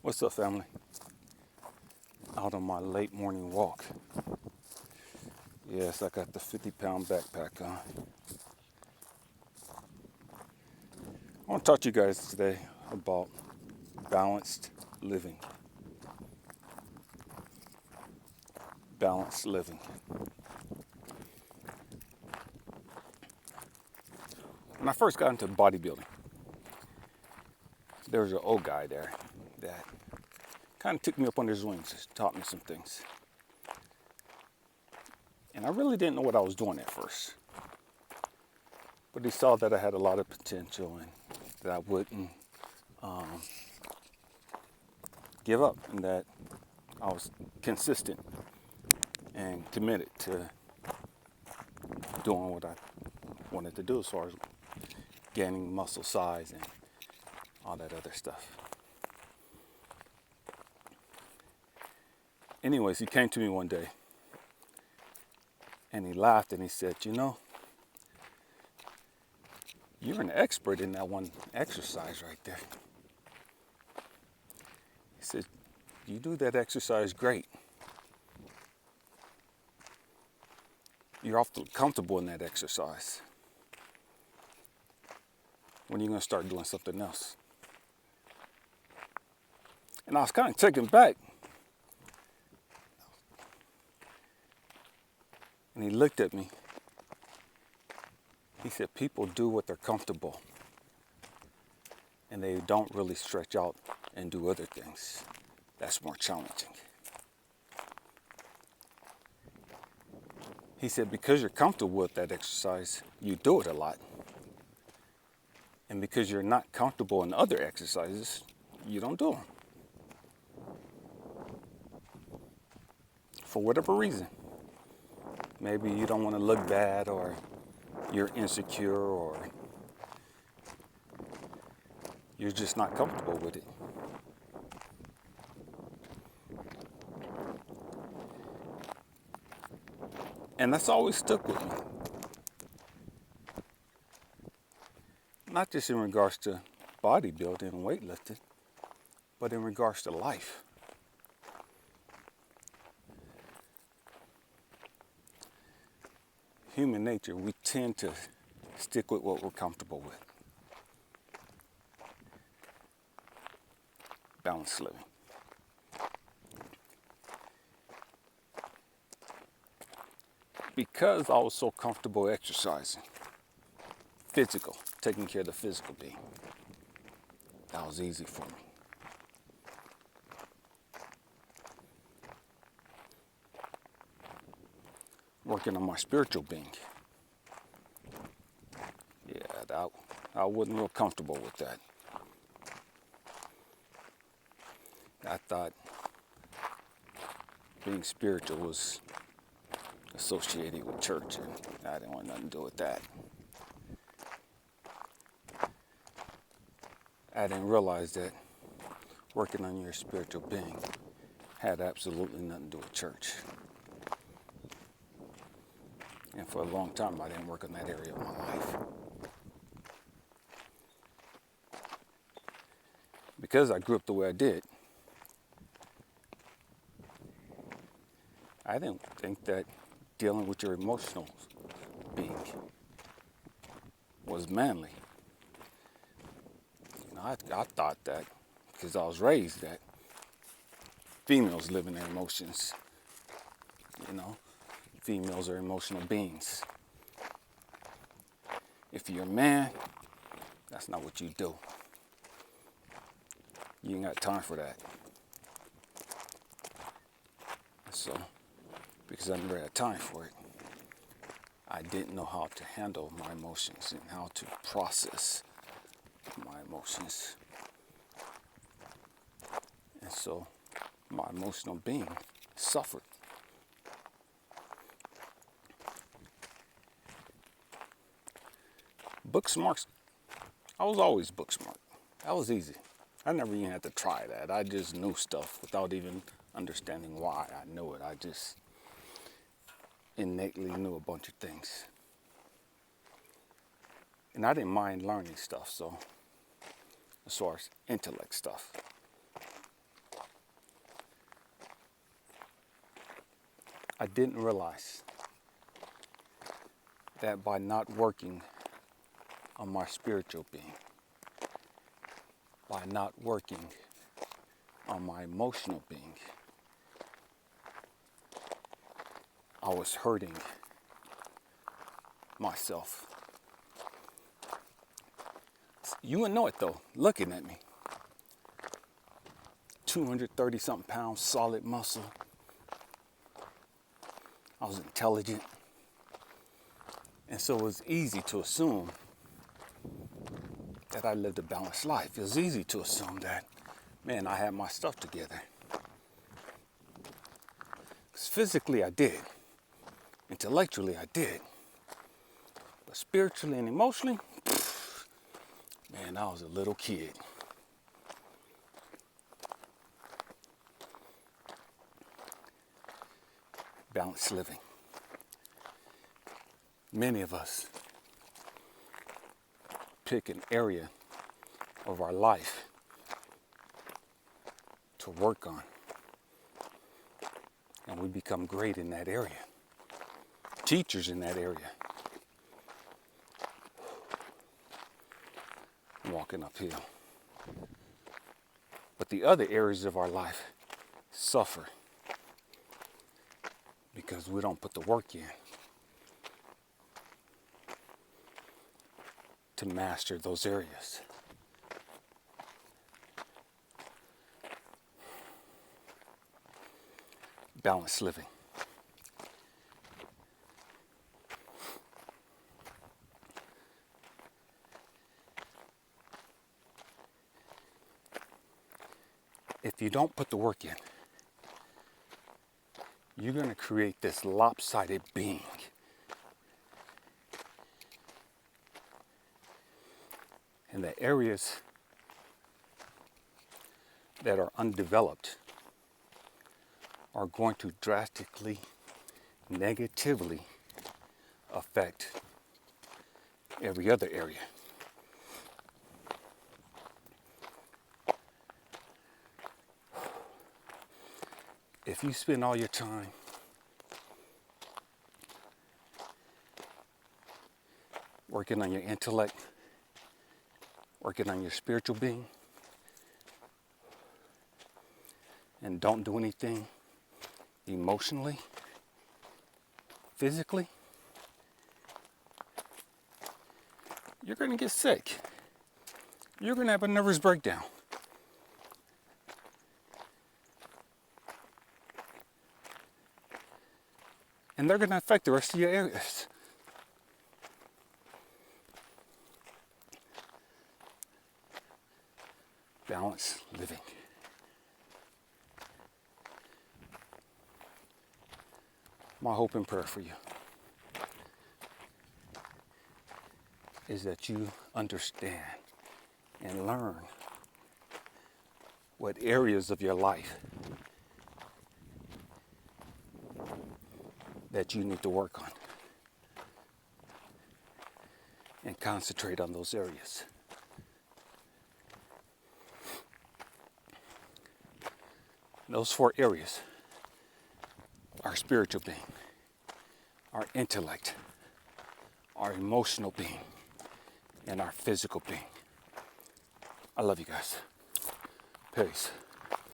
What's up, family? Out on my late morning walk. Yes, I got the 50-pound backpack on. I want to talk to you guys today about balanced living. Balanced living. When I first got into bodybuilding, there was an old guy there that kind of took me up under his wings, taught me some things. And I really didn't know what I was doing at first. But he saw that I had a lot of potential and that I wouldn't give up, and that I was consistent and committed to doing what I wanted to do as far as gaining muscle size and all that other stuff. Anyways, he came to me one day and he laughed and he said, you're an expert in that one exercise right there. He said, you do that exercise great. You're awfully comfortable in that exercise. When are you going to start doing something else? And I was kind of taken back. And he looked at me. He said, people do what they're comfortable. And they don't really stretch out and do other things. That's more challenging. He said, because you're comfortable with that exercise, you do it a lot. And because you're not comfortable in other exercises, you don't do them. For whatever reason. Maybe you don't want to look bad, or you're insecure, or you're just not comfortable with it. And that's always stuck with me. Not just in regards to bodybuilding and weightlifting, but in regards to life. Human nature, we tend to stick with what we're comfortable with. Balanced living. Because I was so comfortable exercising, physical, taking care of the physical being, that was easy for me. Working on my spiritual being, I wasn't real comfortable with that. I thought being spiritual was associated with church, and I didn't want nothing to do with that. I didn't realize that working on your spiritual being had absolutely nothing to do with church. And for a long time, I didn't work on that area of my life. Because I grew up the way I did, I didn't think that dealing with your emotional being was manly. I thought that because I was raised that females live in their emotions. Females are emotional beings. If you're a man, that's not what you do. You ain't got time for that. So, because I never had time for it, I didn't know how to handle my emotions and how to process my emotions. And so my emotional being suffered. Book smart. I was always book smart. That was easy. I never even had to try that. I just knew stuff without even understanding why I knew it. I just innately knew a bunch of things. And I didn't mind learning stuff, so as far as intellect stuff. I didn't realize that by not working on my spiritual being, by not working on my emotional being, I was hurting myself. You wouldn't know it though, looking at me. 230 something pounds, solid muscle. I was intelligent. And so it was easy to assume that I lived a balanced life. It was easy to assume that, man, I had my stuff together. 'Cause physically I did. Intellectually I did. But spiritually and emotionally, man, I was a little kid. Balanced living. Many of us pick an area of our life to work on, and we become great in that area, teachers in that area. Walking uphill. But the other areas of our life suffer because we don't put the work in to master those areas. Balanced living. If you don't put the work in, you're going to create this lopsided being. And the areas that are undeveloped are going to drastically, negatively affect every other area. If you spend all your time working on your intellect, working on your spiritual being, and don't do anything emotionally, physically, you're going to get sick. You're going to have a nervous breakdown. And they're going to affect the rest of your areas. Balanced living. My hope and prayer for you is that you understand and learn what areas of your life that you need to work on, and concentrate on those areas. Those 4 areas: our spiritual being, our intellect, our emotional being, and our physical being. I love you guys. Peace.